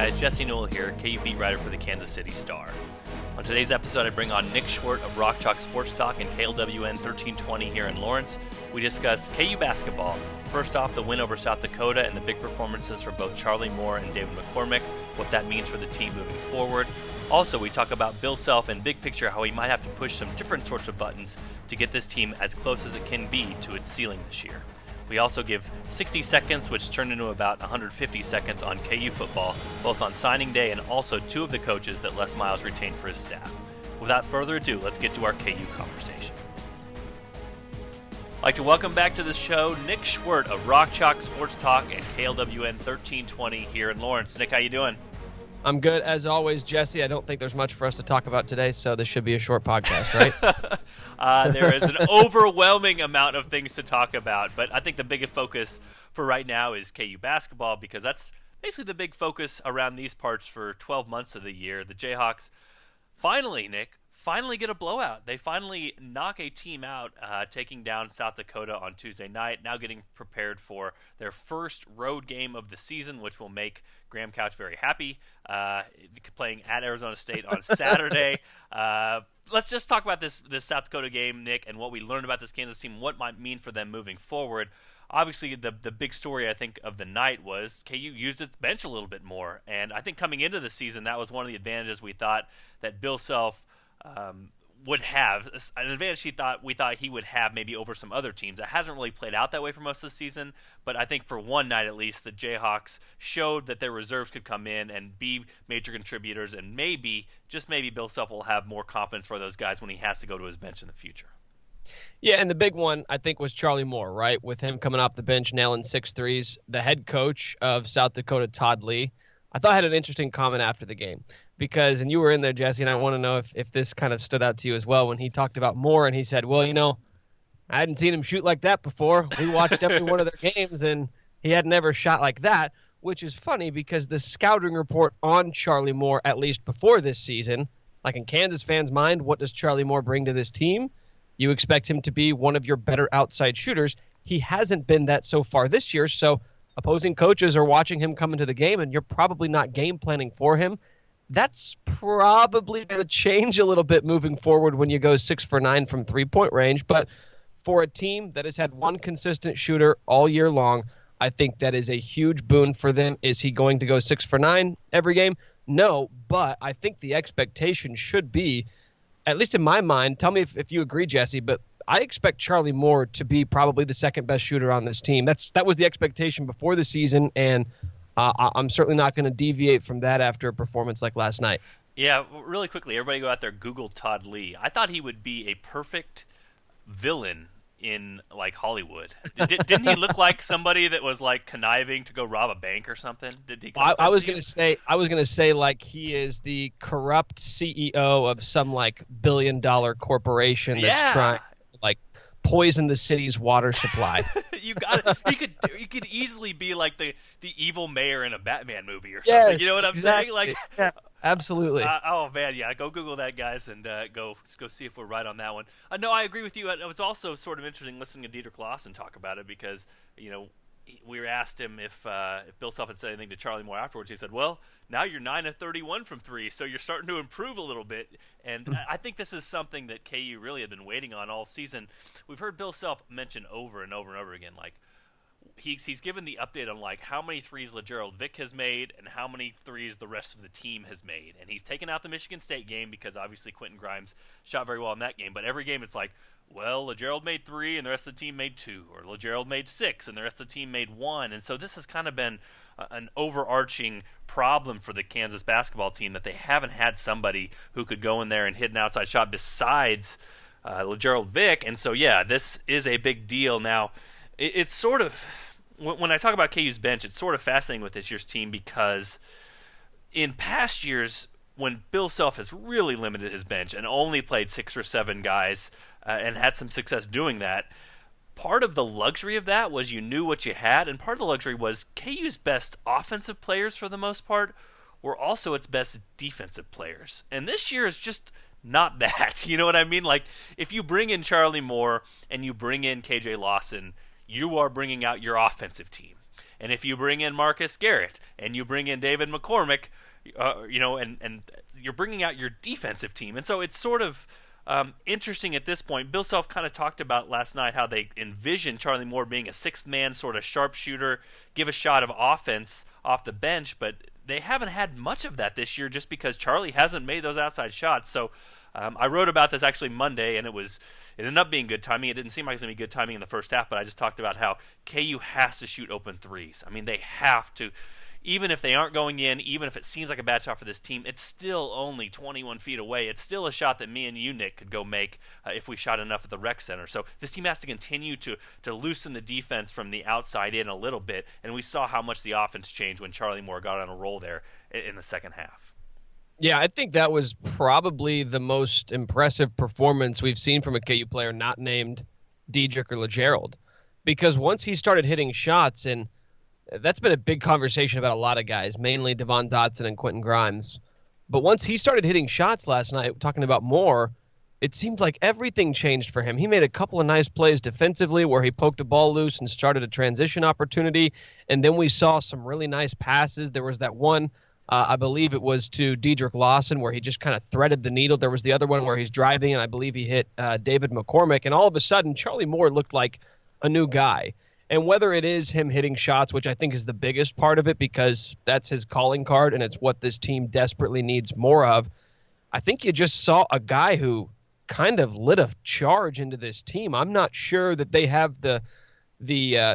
guys, Jesse Newell here, KU beat writer for the Kansas City Star. On today's episode, I bring on Nick Schwerdt of Rock Chalk Sports Talk and KLWN 1320 here in Lawrence. We discuss KU basketball. First off, the win over South Dakota and the big performances from both Charlie Moore and David McCormack, what that means for the team moving forward. Also, we talk about Bill Self and big picture, how he might have to push some different sorts of buttons to get this team as close as it can be to its ceiling this year. We also give 60 seconds, which turned into about 150 seconds on KU football, both on signing day and also two of the coaches that Les Miles retained for his staff. Without further ado, let's get to our KU conversation. I'd like to welcome back to the show Nick Schwerdt of Rock Chalk Sports Talk and KLWN 1320 here in Lawrence. Nick, how you doing? I'm good, as always, Jesse. I don't think there's much for us to talk about today, so this should be a short podcast, right? There is an overwhelming amount of things to talk about, but I think the biggest focus for right now is KU basketball, because that's basically the big focus around these parts for 12 months of the year. The Jayhawks finally get a blowout. They finally knock a team out, taking down South Dakota on Tuesday night, now getting prepared for their first road game of the season, which will make Graham Couch very happy, playing at Arizona State on Saturday. Let's just talk about this South Dakota game, Nick, and what we learned about this Kansas team, what it might mean for them moving forward. Obviously, the big story, I think, of the night was KU used its bench a little bit more, and I think coming into the season, that was one of the advantages we thought that Bill Self would have, an advantage we thought he would have maybe over some other teams. It hasn't really played out that way for most of the season, but I think for one night at least, the Jayhawks showed that their reserves could come in and be major contributors, and maybe, just maybe, Bill Self will have more confidence for those guys when he has to go to his bench in the future. Yeah, and the big one, I think, was Charlie Moore, right? With him coming off the bench, nailing 6 threes. The head coach of South Dakota, Todd Lee, I thought had an interesting comment after the game. Because, and you were in there, Jesse, and I want to know if this kind of stood out to you as well when he talked about Moore, and he said, well, I hadn't seen him shoot like that before. We watched every one of their games, and he had never shot like that, which is funny because the scouting report on Charlie Moore, at least before this season, like in Kansas fans' mind, what does Charlie Moore bring to this team? You expect him to be one of your better outside shooters. He hasn't been that so far this year, so opposing coaches are watching him come into the game, and you're probably not game planning for him. That's probably going to change a little bit moving forward when you go 6 for 9 from three-point range. But for a team that has had one consistent shooter all year long, I think that is a huge boon for them. Is he going to go 6 for 9 every game? No, but I think the expectation should be, at least in my mind, tell me if you agree, Jesse, but I expect Charlie Moore to be probably the second best shooter on this team. That was the expectation before the season, and I'm certainly not going to deviate from that after a performance like last night. Yeah, really quickly, everybody go out there, Google Todd Lee. I thought he would be a perfect villain in, like, Hollywood. Didn't he look like somebody that was, like, conniving to go rob a bank or something? Did he? I was going to say like he is the corrupt CEO of some, like, billion-dollar corporation that's trying to, like, poison the city's water supply. You could easily be like the evil mayor in a Batman movie or something. Yes, you know what I'm saying? Like, yeah, absolutely. Oh man, yeah. Go Google that, guys, and go see if we're right on that one. No, I agree with you. It was also sort of interesting listening to Dietrich Lawson talk about it because we asked him if Bill Self had said anything to Charlie Moore afterwards. He said, well, now you're 9 of 31 from 3, so you're starting to improve a little bit. And I think this is something that KU really had been waiting on all season. We've heard Bill Self mention over and over and over again, like, he's given the update on, like, how many threes LaGerald Vick has made and how many threes the rest of the team has made. And he's taken out the Michigan State game because obviously Quentin Grimes shot very well in that game. But every game it's like, well, LaGerald made 3 and the rest of the team made 2, or LaGerald made 6 and the rest of the team made 1. And so this has kind of been an overarching problem for the Kansas basketball team, that they haven't had somebody who could go in there and hit an outside shot besides LaGerald Vick. And so, yeah, this is a big deal. Now, it's sort of, when I talk about KU's bench, it's sort of fascinating with this year's team because in past years, when Bill Self has really limited his bench and only played 6 or 7 guys and had some success doing that, part of the luxury of that was you knew what you had, and part of the luxury was KU's best offensive players, for the most part, were also its best defensive players. And this year is just not that. You know what I mean? Like, if you bring in Charlie Moore and you bring in KJ Lawson, you are bringing out your offensive team. And if you bring in Marcus Garrett and you bring in David McCormack, and you're bringing out your defensive team. And so it's sort of interesting at this point. Bill Self kind of talked about last night how they envision Charlie Moore being a sixth man sort of sharpshooter, give a shot of offense off the bench, but they haven't had much of that this year just because Charlie hasn't made those outside shots. So I wrote about this actually Monday, and it ended up being good timing. It didn't seem like it was going to be good timing in the first half, but I just talked about how KU has to shoot open threes. I mean, they have to. Even if they aren't going in, even if it seems like a bad shot for this team, it's still only 21 feet away. It's still a shot that me and you, Nick, could go make if we shot enough at the rec center. So this team has to continue to loosen the defense from the outside in a little bit, and we saw how much the offense changed when Charlie Moore got on a roll there in the second half. Yeah, I think that was probably the most impressive performance we've seen from a KU player not named Dedrick or LeGerald, because once he started hitting shots, and that's been a big conversation about a lot of guys, mainly Devon Dotson and Quentin Grimes. But once he started hitting shots last night, talking about Moore, it seemed like everything changed for him. He made a couple of nice plays defensively where he poked a ball loose and started a transition opportunity. And then we saw some really nice passes. There was that one, I believe it was to Dedrick Lawson, where he just kind of threaded the needle. There was the other one where he's driving, and I believe he hit David McCormack. And all of a sudden, Charlie Moore looked like a new guy. And whether it is him hitting shots, which I think is the biggest part of it because that's his calling card and it's what this team desperately needs more of, I think you just saw a guy who kind of lit a charge into this team. I'm not sure that they have the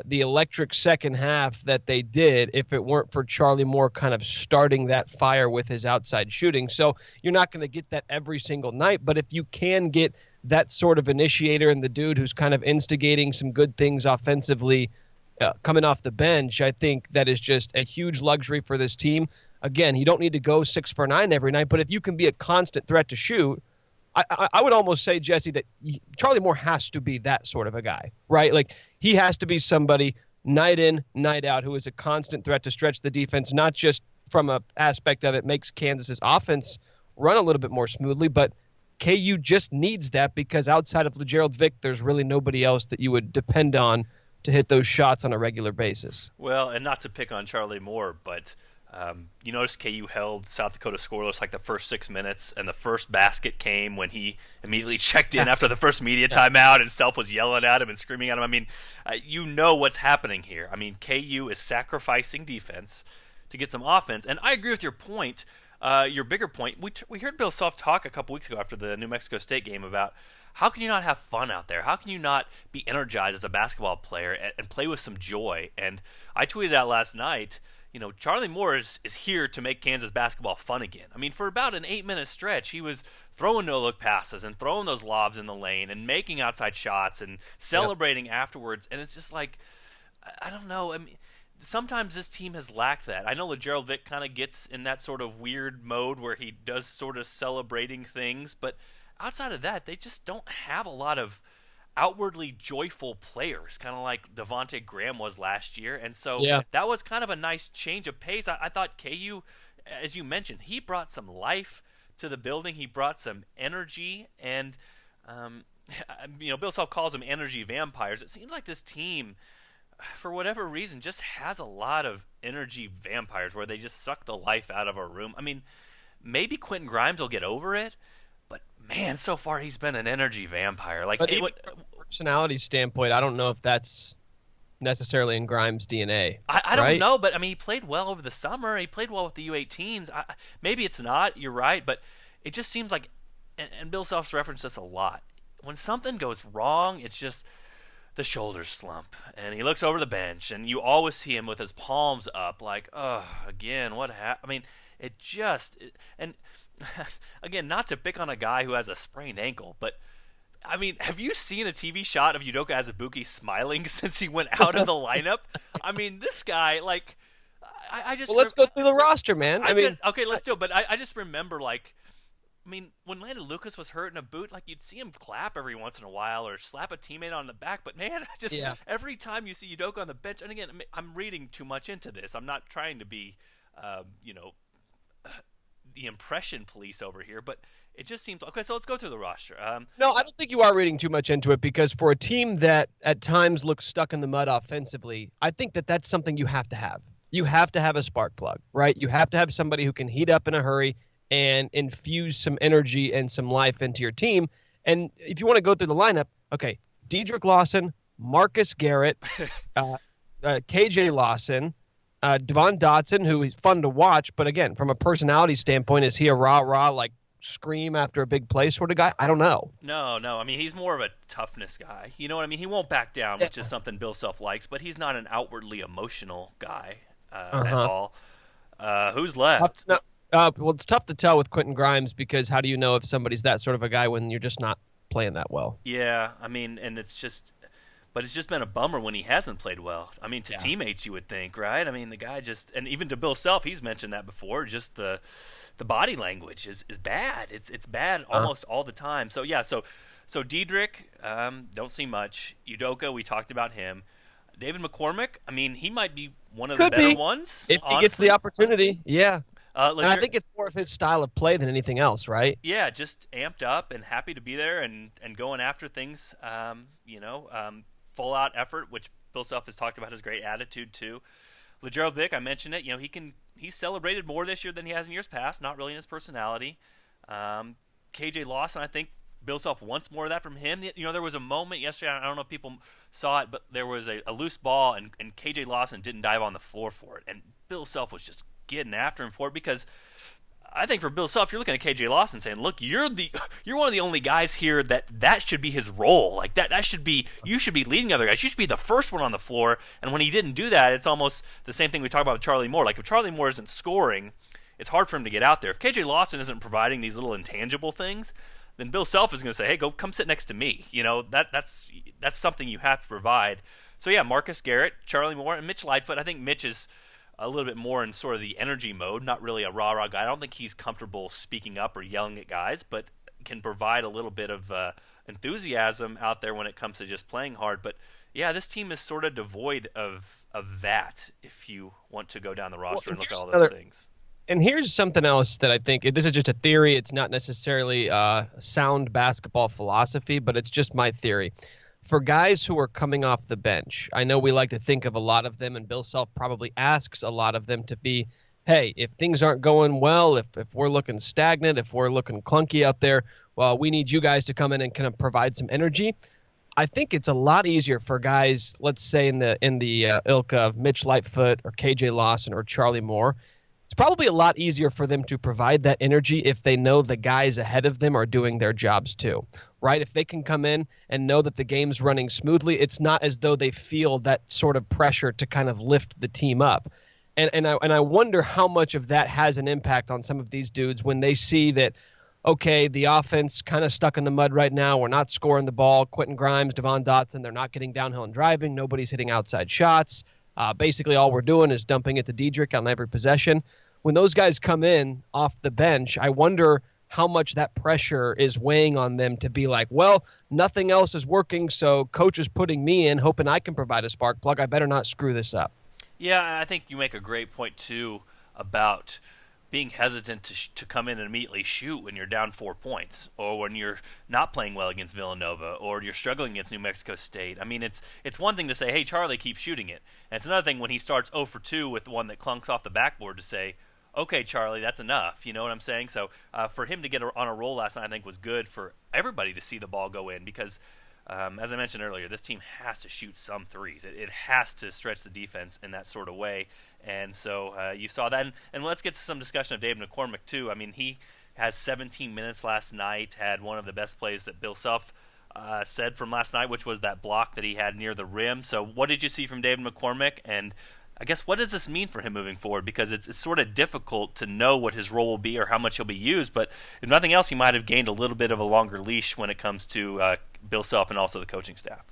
electric second half that they did if it weren't for Charlie Moore kind of starting that fire with his outside shooting. So you're not going to get that every single night, but if you can get that sort of initiator and the dude who's kind of instigating some good things offensively coming off the bench, I think that is just a huge luxury for this team. Again, you don't need to go 6 for 9 every night, but if you can be a constant threat to shoot, I would almost say, Jesse, that Charlie Moore has to be that sort of a guy, right? Like, he has to be somebody night in, night out who is a constant threat to stretch the defense, not just from an aspect of it makes Kansas's offense run a little bit more smoothly, but KU just needs that because outside of LeGerald Vick, there's really nobody else that you would depend on to hit those shots on a regular basis. Well, and not to pick on Charlie Moore, but you notice KU held South Dakota scoreless like the first 6 minutes, and the first basket came when he immediately checked in after the first media timeout, and Self was yelling at him and screaming at him. I mean, you know what's happening here. I mean, KU is sacrificing defense to get some offense, and I agree with your point. Your bigger point, we heard Bill Self talk a couple weeks ago after the New Mexico State game about how can you not have fun out there? How can you not be energized as a basketball player and play with some joy? And I tweeted out last night, Charlie Moore is here to make Kansas basketball fun again. I mean, for about an 8-minute stretch, he was throwing no-look passes and throwing those lobs in the lane and making outside shots and celebrating afterwards. And it's just like, I don't know. I mean, sometimes this team has lacked that. I know LeGerald Vick kind of gets in that sort of weird mode where he does sort of celebrating things, but outside of that, they just don't have a lot of outwardly joyful players, kind of like Devontae Graham was last year. And so that was kind of a nice change of pace. I thought KU, as you mentioned, he brought some life to the building. He brought some energy, and Bill Self calls them energy vampires. It seems like this team, for whatever reason, just has a lot of energy vampires where they just suck the life out of a room. I mean, maybe Quentin Grimes will get over it, but man, so far he's been an energy vampire. Like, but from a personality standpoint, I don't know if that's necessarily in Grimes' DNA. I don't know, but I mean, he played well over the summer. He played well with the U18s. Maybe it's not. You're right, but it just seems like, and Bill Self's referenced this a lot. When something goes wrong, it's just the shoulders slump, and he looks over the bench, and you always see him with his palms up, like, oh, again, what happened? I mean, and again, not to pick on a guy who has a sprained ankle, but I mean, have you seen a TV shot of Udoka Azubuike smiling since he went out of the lineup? I mean, this guy, like, I just... Well, let's go through the roster, man. Okay, let's do it, but I just remember, like, I mean, when Landon Lucas was hurt in a boot, like, you'd see him clap every once in a while or slap a teammate on the back, but man, every time you see Udoka on the bench, and again, I'm reading too much into this. I'm not trying to be, the impression police over here, but it just seems okay. So let's go through the roster. No, I don't think you are reading too much into it, because for a team that at times looks stuck in the mud offensively, I think that that's something you have to have. You have to have a spark plug, right? You have to have somebody who can heat up in a hurry and infuse some energy and some life into your team. And if you want to go through the lineup, okay, Dedrick Lawson, Marcus Garrett, KJ Lawson, Devon Dotson, who is fun to watch, but again, from a personality standpoint, is he a rah-rah, like scream after a big play sort of guy? I don't know. No. I mean, he's more of a toughness guy. You know what I mean? He won't back down, which is something Bill Self likes, but he's not an outwardly emotional guy at all. Who's left? Well, it's tough to tell with Quentin Grimes, because how do you know if somebody's that sort of a guy when you're just not playing that well? Yeah, I mean, and it's just been a bummer when he hasn't played well. I mean, to teammates, you would think, right? I mean, the guy just, and even to Bill Self, he's mentioned that before, just the body language is bad. It's bad almost all the time. So, yeah, so Dedrick, don't see much. Udoka, we talked about him. David McCormack, I mean, he might be one of the better ones. If honestly. He gets the opportunity, yeah. And I think it's more of his style of play than anything else, right? Yeah, just amped up and happy to be there and going after things, full-out effort, which Bill Self has talked about his great attitude, too. Lagerald Vick, I mentioned it. You know, he's celebrated more this year than he has in years past, not really in his personality. KJ Lawson, I think Bill Self wants more of that from him. You know, there was a moment yesterday, I don't know if people saw it, but there was a loose ball, and KJ Lawson didn't dive on the floor for it. And Bill Self was just getting after him for it, because I think for Bill Self, you're looking at KJ Lawson saying, look, you're one of the only guys here that should be his role. Like that should be, you should be leading the other guys. You should be the first one on the floor. And when he didn't do that, it's almost the same thing we talk about with Charlie Moore. Like if Charlie Moore isn't scoring, it's hard for him to get out there. If KJ Lawson isn't providing these little intangible things, then Bill Self is going to say, hey, come sit next to me. You know, that's something you have to provide. So yeah, Marcus Garrett, Charlie Moore, and Mitch Lightfoot. I think Mitch is a little bit more in sort of the energy mode, not really a rah-rah guy. I don't think he's comfortable speaking up or yelling at guys, but can provide a little bit of enthusiasm out there when it comes to just playing hard. But yeah, this team is sort of devoid of that, if you want to go down the roster and look at all those things. And here's something else that I think, this is just a theory. It's not necessarily sound basketball philosophy, but it's just my theory. For guys who are coming off the bench, I know we like to think of a lot of them, and Bill Self probably asks a lot of them to be, hey, if things aren't going well, if we're looking stagnant, if we're looking clunky out there, well, we need you guys to come in and kind of provide some energy. I think it's a lot easier for guys, let's say in the ilk of Mitch Lightfoot or KJ Lawson or Charlie Moore. It's probably a lot easier for them to provide that energy if they know the guys ahead of them are doing their jobs too, right? If they can come in and know that the game's running smoothly, it's not as though they feel that sort of pressure to kind of lift the team up. And I wonder how much of that has an impact on some of these dudes when they see that, okay, the offense kind of stuck in the mud right now. We're not scoring the ball. Quentin Grimes, Devon Dotson, they're not getting downhill and driving. Nobody's hitting outside shots. Basically, all we're doing is dumping it to Dedrick on every possession. When those guys come in off the bench, I wonder how much that pressure is weighing on them to be like, well, nothing else is working, so coach is putting me in, hoping I can provide a spark plug. I better not screw this up. Yeah, I think you make a great point, too, about being hesitant to come in and immediately shoot when you're down 4 points, or when you're not playing well against Villanova, or you're struggling against New Mexico State. I mean, it's one thing to say, hey, Charlie, keep shooting it. And it's another thing when he starts 0 for 2 with one that clunks off the backboard to say, okay, Charlie, that's enough. You know what I'm saying? So for him to get on a roll last night, I think was good for everybody to see the ball go in, because as I mentioned earlier, this team has to shoot some threes. It has to stretch the defense in that sort of way. And so you saw that. And let's get to some discussion of David McCormack, too. I mean, he has 17 minutes last night, had one of the best plays that Bill Self said from last night, which was that block that he had near the rim. So what did you see from David McCormack? And I guess what does this mean for him moving forward? Because it's sort of difficult to know what his role will be or how much he'll be used. But if nothing else, he might have gained a little bit of a longer leash when it comes to Bill Self and also the coaching staff.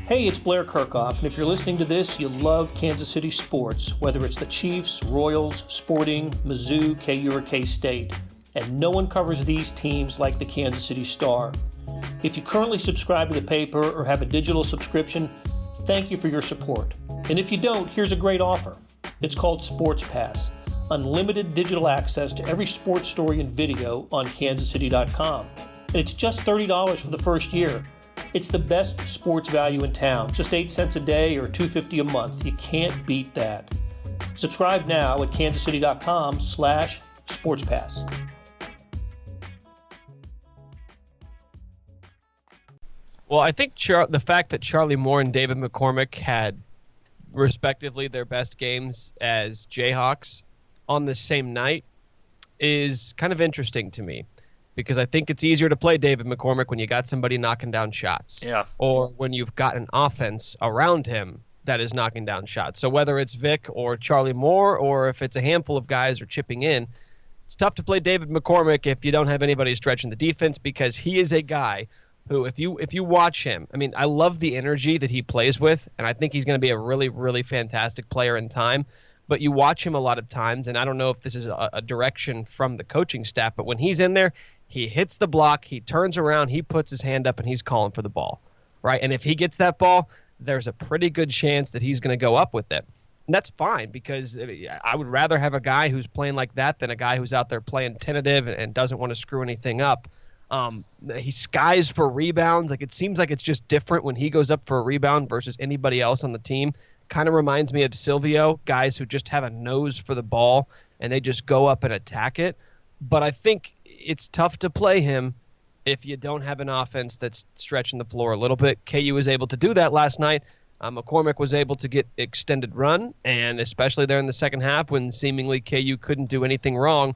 Hey, it's Blair Kirchhoff, and if you're listening to this, you love Kansas City sports, whether it's the Chiefs, Royals, Sporting, Mizzou, KU, or K-State. And no one covers these teams like the Kansas City Star. If you currently subscribe to the paper or have a digital subscription, thank you for your support. And if you don't, here's a great offer. It's called Sports Pass. Unlimited digital access to every sports story and video on kansascity.com. And it's just $30 for the first year. It's the best sports value in town. Just 8 cents a day or $2.50 a month. You can't beat that. Subscribe now at kansascity.com/sportspass. Well, I think the fact that Charlie Moore and David McCormack had respectively their best games as Jayhawks on the same night is kind of interesting to me, because I think it's easier to play David McCormack when you got somebody knocking down shots. Yeah. Or when you've got an offense around him that is knocking down shots. So whether it's Vic or Charlie Moore, or if it's a handful of guys are chipping in, it's tough to play David McCormack if you don't have anybody stretching the defense, because he is a guy who, if you watch him, I mean, I love the energy that he plays with, and I think he's going to be a really, really fantastic player in time. But you watch him a lot of times, and I don't know if this is a direction from the coaching staff, but when he's in there, he hits the block, he turns around, he puts his hand up, and he's calling for the ball, right? And if he gets that ball, there's a pretty good chance that he's going to go up with it. And that's fine, because I would rather have a guy who's playing like that than a guy who's out there playing tentative and doesn't want to screw anything up. He skies for rebounds. Like, it seems like it's just different when he goes up for a rebound versus anybody else on the team. Kind of reminds me of Silvio, guys who just have a nose for the ball and they just go up and attack it. But I think it's tough to play him if you don't have an offense that's stretching the floor a little bit. KU was able to do that last night. McCormack was able to get extended run, and especially there in the second half when seemingly KU couldn't do anything wrong,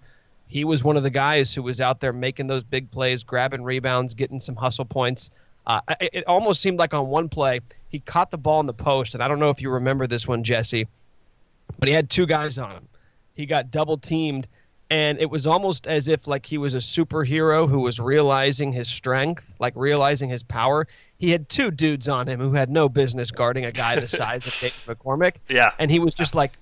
he was one of the guys who was out there making those big plays, grabbing rebounds, getting some hustle points. It almost seemed like on one play, he caught the ball in the post, and I don't know if you remember this one, Jesse, but he had two guys on him. He got double-teamed, and it was almost as if like he was a superhero who was realizing his strength, like realizing his power. He had two dudes on him who had no business guarding a guy the size of David McCormack. Yeah. And he was just like,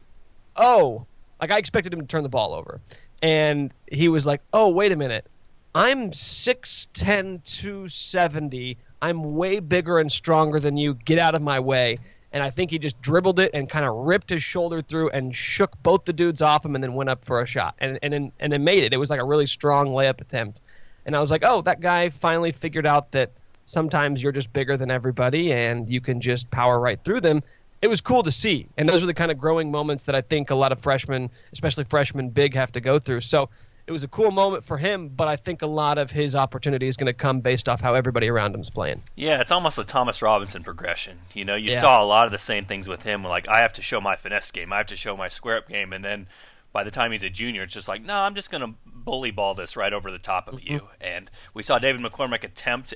oh, like I expected him to turn the ball over. And he was like, oh, wait a minute. I'm 6'10", 270. I'm way bigger and stronger than you. Get out of my way. And I think he just dribbled it and kind of ripped his shoulder through and shook both the dudes off him and then went up for a shot. And then made it. It was like a really strong layup attempt. And I was like, oh, that guy finally figured out that sometimes you're just bigger than everybody and you can just power right through them. It was cool to see. And those are the kind of growing moments that I think a lot of freshmen, especially freshmen big, have to go through. So it was a cool moment for him, but I think a lot of his opportunity is going to come based off how everybody around him is playing. Yeah, it's almost a Thomas Robinson progression. You know, you saw a lot of the same things with him. Like, I have to show my finesse game. I have to show my square-up game. And then by the time he's a junior, it's just like, no, I'm just going to bully ball this right over the top of you. And we saw David McCormack attempt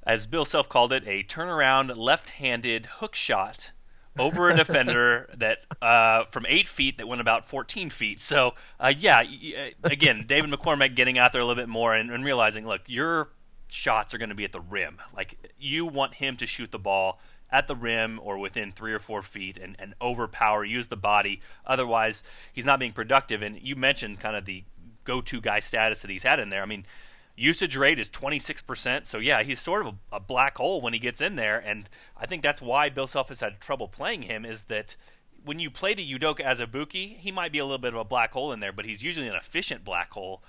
as Bill Self called it, a turnaround left-handed hook shot over a defender that from 8 feet that went about 14 feet. So, again, David McCormack getting out there a little bit more and realizing, look, your shots are going to be at the rim. Like, you want him to shoot the ball at the rim or within 3 or 4 feet and overpower, use the body. Otherwise, he's not being productive. And you mentioned kind of the go-to guy status that he's had in there. I mean, usage rate is 26%, so yeah, he's sort of a black hole when he gets in there, and I think that's why Bill Self has had trouble playing him, is that when you play to Udoka Azubuike, he might be a little bit of a black hole in there, but he's usually an efficient black hole.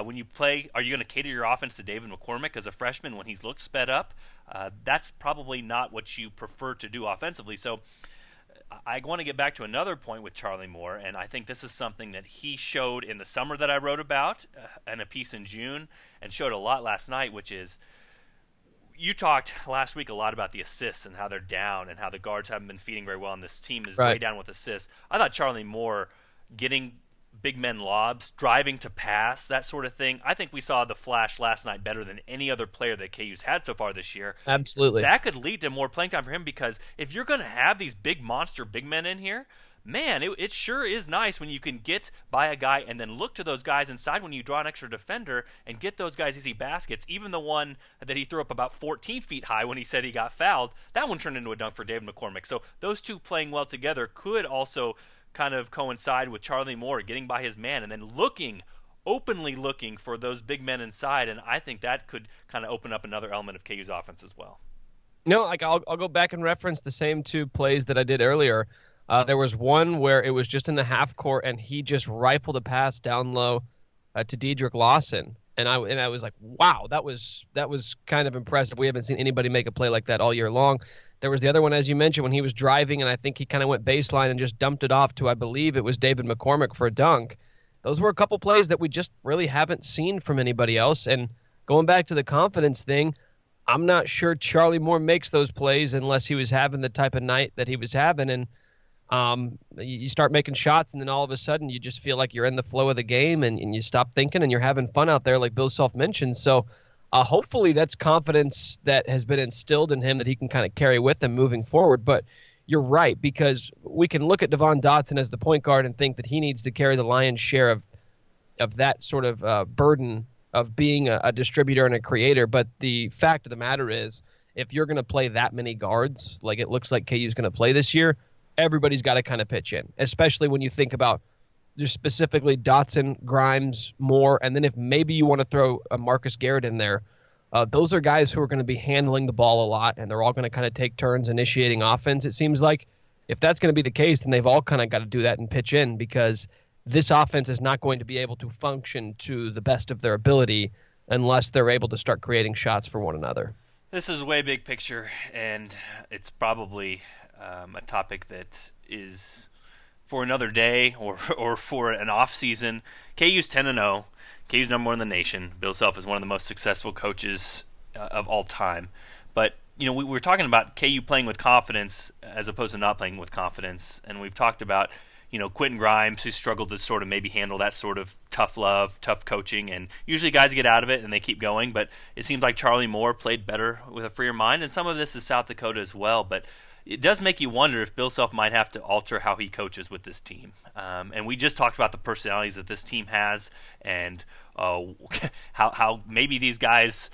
When you play, are you going to cater your offense to David McCormack as a freshman when he's looked sped up? That's probably not what you prefer to do offensively, so I want to get back to another point with Charlie Moore, and I think this is something that he showed in the summer that I wrote about and a piece in June, and showed a lot last night, which is you talked last week a lot about the assists and how they're down and how the guards haven't been feeding very well, and this team is way down with assists. I thought Charlie Moore getting big men lobs, driving to pass, that sort of thing. I think we saw the flash last night better than any other player that KU's had so far this year. Absolutely. That could lead to more playing time for him, because if you're going to have these big monster big men in here, man, it sure is nice when you can get by a guy and then look to those guys inside when you draw an extra defender and get those guys easy baskets. Even the one that he threw up about 14 feet high when he said he got fouled, that one turned into a dunk for David McCormack. So those two playing well together could also kind of coincide with Charlie Moore getting by his man and then looking openly looking for those big men inside, and I think that could kind of open up another element of KU's offense as well. No, like I'll go back and reference the same two plays that I did earlier. There was one where it was just in the half court, and he just rifled a pass down low to Dedrick Lawson, and I was like, wow, that was kind of impressive. We haven't seen anybody make a play like that all year long. There was the other one, as you mentioned, when he was driving, and I think he kind of went baseline and just dumped it off to, I believe it was David McCormack for a dunk. Those were a couple plays that we just really haven't seen from anybody else. And going back to the confidence thing, I'm not sure Charlie Moore makes those plays unless he was having the type of night that he was having. And you start making shots, and then all of a sudden you just feel like you're in the flow of the game, and you stop thinking, and you're having fun out there, like Bill Self mentioned. So hopefully that's confidence that has been instilled in him that he can kind of carry with him moving forward. But you're right, because we can look at Devon Dotson as the point guard and think that he needs to carry the lion's share of that sort of burden of being a distributor and a creator. But the fact of the matter is, if you're going to play that many guards, like it looks like KU's going to play this year, everybody's got to kind of pitch in, especially when you think about just specifically Dotson, Grimes, Moore, and then if maybe you want to throw a Marcus Garrett in there, those are guys who are going to be handling the ball a lot, and they're all going to kind of take turns initiating offense. It seems like if that's going to be the case, then they've all kind of got to do that and pitch in, because this offense is not going to be able to function to the best of their ability unless they're able to start creating shots for one another. This is way big picture, and it's probably a topic that is for another day or for an off season. KU's 10-0. KU's number one in the nation. Bill Self is one of the most successful coaches of all time. But we were talking about KU playing with confidence as opposed to not playing with confidence, and we've talked about Quentin Grimes, who struggled to sort of maybe handle that sort of tough love, tough coaching, and usually guys get out of it and they keep going. But it seems like Charlie Moore played better with a freer mind, and some of this is South Dakota as well. But it does make you wonder if Bill Self might have to alter how he coaches with this team. And we just talked about the personalities that this team has, and how maybe these guys,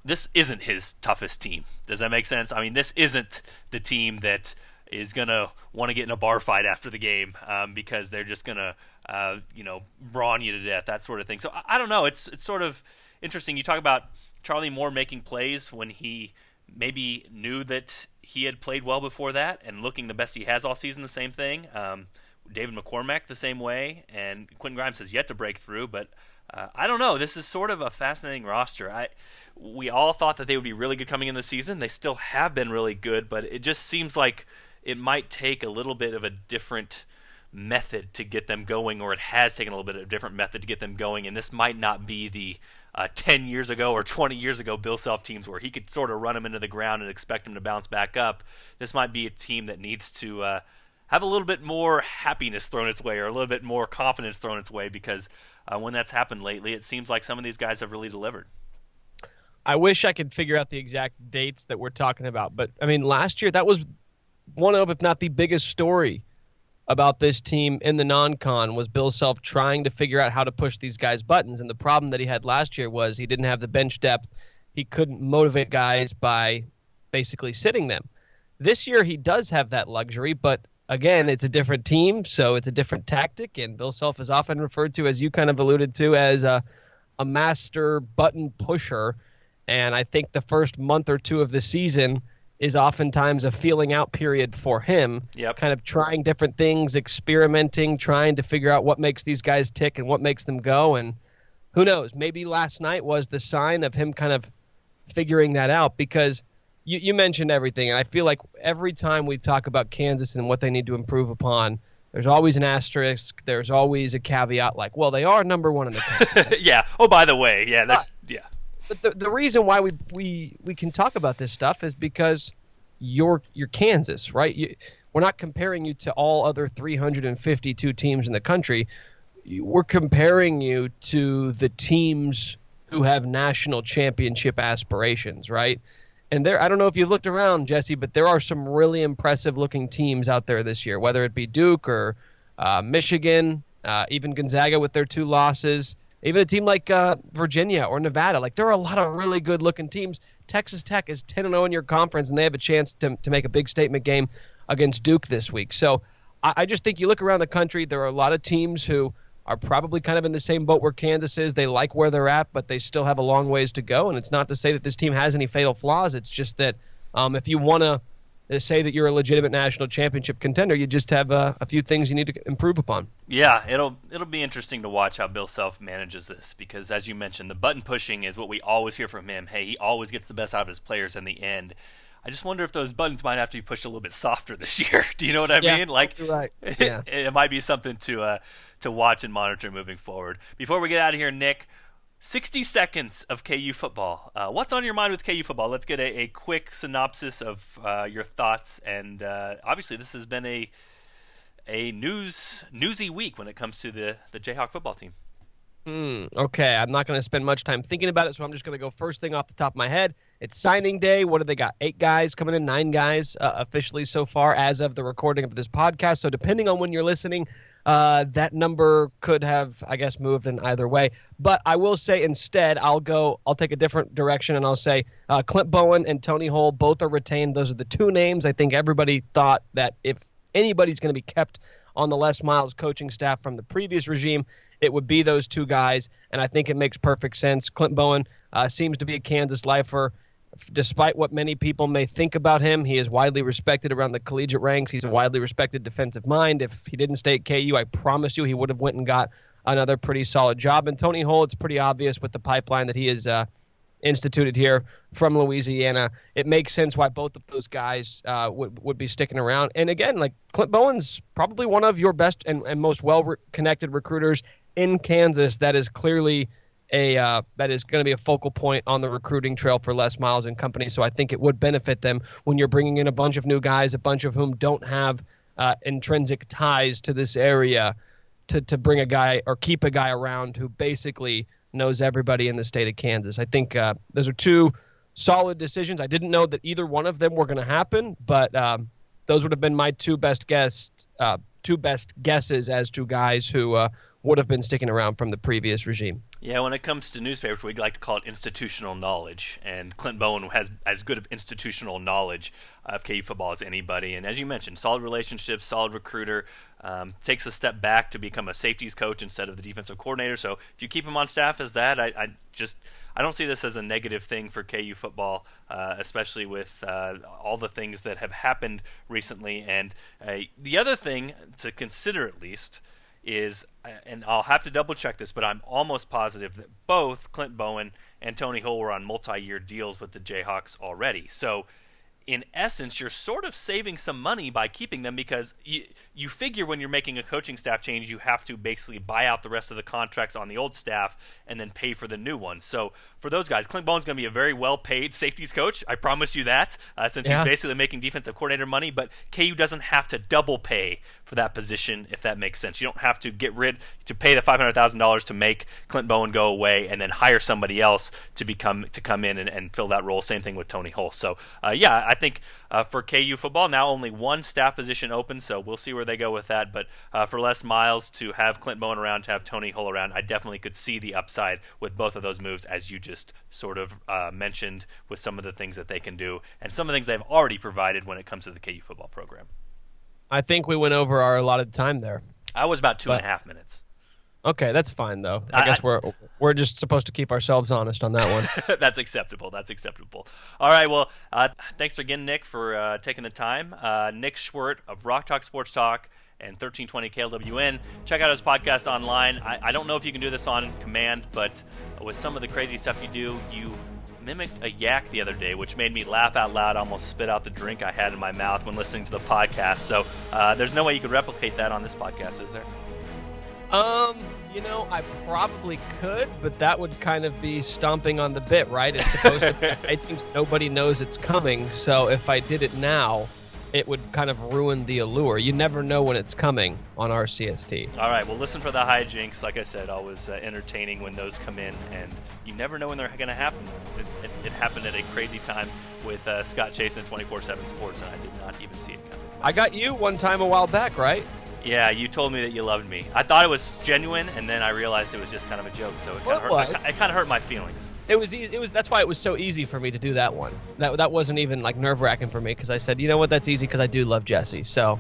this isn't his toughest team. Does that make sense? I mean, this isn't the team that is going to want to get in a bar fight after the game because they're just going to, brawn you to death, that sort of thing. So I don't know. It's sort of interesting. You talk about Charlie Moore making plays when he maybe knew that he had played well before that and looking the best he has all season, the same thing. David McCormack the same way, and Quentin Grimes has yet to break through, but I don't know. This is sort of a fascinating roster. We all thought that they would be really good coming in the season. They still have been really good, but it just seems like it might take a little bit of a different method to get them going, or it has taken a little bit of a different method to get them going, and this might not be the 10 years ago or 20 years ago Bill Self teams where he could sort of run them into the ground and expect them to bounce back up. This might be a team that needs to have a little bit more happiness thrown its way, or a little bit more confidence thrown its way, because when that's happened lately, it seems like some of these guys have really delivered. I wish I could figure out the exact dates that we're talking about, but I mean, last year that was one of, if not the biggest story about this team in the non-con, was Bill Self trying to figure out how to push these guys' buttons. And the problem that he had last year was he didn't have the bench depth. He couldn't motivate guys by basically sitting them. This year he does have that luxury, but again, it's a different team, so it's a different tactic. And Bill Self is often referred to, as you kind of alluded to, as a master button pusher. And I think the first month or two of the season is oftentimes a feeling out period for him, kind of trying different things, experimenting, trying to figure out what makes these guys tick and what makes them go. And who knows, maybe last night was the sign of him kind of figuring that out, because you mentioned everything. And I feel like every time we talk about Kansas and what they need to improve upon, there's always an asterisk. There's always a caveat like, well, they are number one in the country. Yeah. Oh, by the way. Yeah. Yeah. But the reason why we can talk about this stuff is because you're Kansas, right? We're not comparing you to all other 352 teams in the country. We're comparing you to the teams who have national championship aspirations, right? And I don't know if you looked around, Jesse, but there are some really impressive-looking teams out there this year, whether it be Duke or Michigan, even Gonzaga with their 2 losses. Even a team like Virginia or Nevada, like there are a lot of really good-looking teams. Texas Tech is 10-0 in your conference, and they have a chance to make a big statement game against Duke this week. So I just think you look around the country, there are a lot of teams who are probably kind of in the same boat where Kansas is. They like where they're at, but they still have a long ways to go. And it's not to say that this team has any fatal flaws. It's just that if you want to say that you're a legitimate national championship contender, you just have a few things you need to improve upon. Yeah, it'll be interesting to watch how Bill Self manages this, because as you mentioned, the button pushing is what we always hear from him. Hey, he always gets the best out of his players in the end. I just wonder if those buttons might have to be pushed a little bit softer this year. Do you know what I mean? Like, you're right. Yeah. It might be something to watch and monitor moving forward. Before we get out of here, Nick, 60 seconds of KU football. What's on your mind with KU football? Let's get a quick synopsis of your thoughts. And obviously, this has been a newsy week when it comes to the Jayhawk football team. Okay, I'm not going to spend much time thinking about it, so I'm just going to go first thing off the top of my head. It's signing day. What do they got? 8 guys coming in, 9 guys officially so far as of the recording of this podcast. So depending on when you're listening, that number could have, I guess, moved in either way. But I will say instead, I'll take a different direction, and I'll say Clint Bowen and Tony Hull both are retained. Those are the 2 names. I think everybody thought that if anybody's going to be kept on the Les Miles coaching staff from the previous regime, it would be those 2 guys, and I think it makes perfect sense. Clint Bowen seems to be a Kansas lifer. Despite what many people may think about him, he is widely respected around the collegiate ranks. He's a widely respected defensive mind. If he didn't stay at KU, I promise you he would have went and got another pretty solid job. And Tony Hull, it's pretty obvious with the pipeline that he has instituted here from Louisiana. It makes sense why both of those guys would be sticking around. And again, like Clint Bowen's probably one of your best and most well-connected recruiters in Kansas. That is clearly that is going to be a focal point on the recruiting trail for Les Miles and company. So I think it would benefit them when you're bringing in a bunch of new guys, a bunch of whom don't have intrinsic ties to this area, to bring a guy or keep a guy around who basically knows everybody in the state of Kansas. I think those are 2 solid decisions. I didn't know that either one of them were going to happen, but those would have been my 2 best guesses as to guys who would have been sticking around from the previous regime. Yeah, when it comes to newspapers, we like to call it institutional knowledge, and Clint Bowen has as good of institutional knowledge of KU football as anybody. And as you mentioned, solid relationships, solid recruiter, takes a step back to become a safeties coach instead of the defensive coordinator. So if you keep him on staff as that, I don't see this as a negative thing for KU football, especially with all the things that have happened recently. And the other thing to consider, at least, is, and I'll have to double check this, but I'm almost positive that both Clint Bowen and Tony Hull were on multi-year deals with the Jayhawks already. So in essence, you're sort of saving some money by keeping them, because you figure when you're making a coaching staff change, you have to basically buy out the rest of the contracts on the old staff and then pay for the new ones. So for those guys, Clint Bowen's going to be a very well-paid safeties coach. I promise you that, since he's basically making defensive coordinator money. But KU doesn't have to double pay for that position, if that makes sense. You don't have to pay the $500,000 to make Clint Bowen go away and then hire somebody else to come in and fill that role. Same thing with Tony Hull. So I think for KU football, now only 1 staff position open, so we'll see where they go with that. But for Les Miles to have Clint Bowen around, to have Tony Hull around, I definitely could see the upside with both of those moves, as you just sort of mentioned, with some of the things that they can do and some of the things they've already provided when it comes to the KU football program. I think we went over our allotted time there. I was about 2.5 minutes. Okay, that's fine, though. I guess we're just supposed to keep ourselves honest on that one. That's acceptable. All right, well, thanks again, Nick, for taking the time. Nick Schwerdt of Rock Talk Sports Talk and 1320 KLWN. Check out his podcast online. I don't know if you can do this on command, but with some of the crazy stuff you mimicked a yak the other day, which made me laugh out loud, almost spit out the drink I had in my mouth when listening to the podcast. So there's no way you could replicate that on this podcast, is there? I probably could, but that would kind of be stomping on the bit, right? It's supposed to I think nobody knows it's coming, so if I did it now, it would kind of ruin the allure. You never know when it's coming on RCST. All right, well, listen for the hijinks. Like I said, always entertaining when those come in, and you never know when they're going to happen. It happened at a crazy time with Scott Chase and 24/7 Sports, and I did not even see it coming. I got you one time a while back, right? Yeah, you told me that you loved me. I thought it was genuine, and then I realized it was just kind of a joke. So it kind of hurt my feelings. It was easy. That's why it was so easy for me to do that one. That wasn't even like nerve-wracking for me, because I said, you know what, that's easy because I do love Jesse. So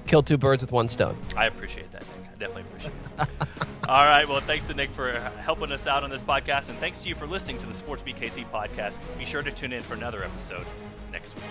kill 2 birds with 1 stone. I appreciate that, Nick. I definitely appreciate it. All right. Well, thanks to Nick for helping us out on this podcast, and thanks to you for listening to the Sports BKC podcast. Be sure to tune in for another episode next week.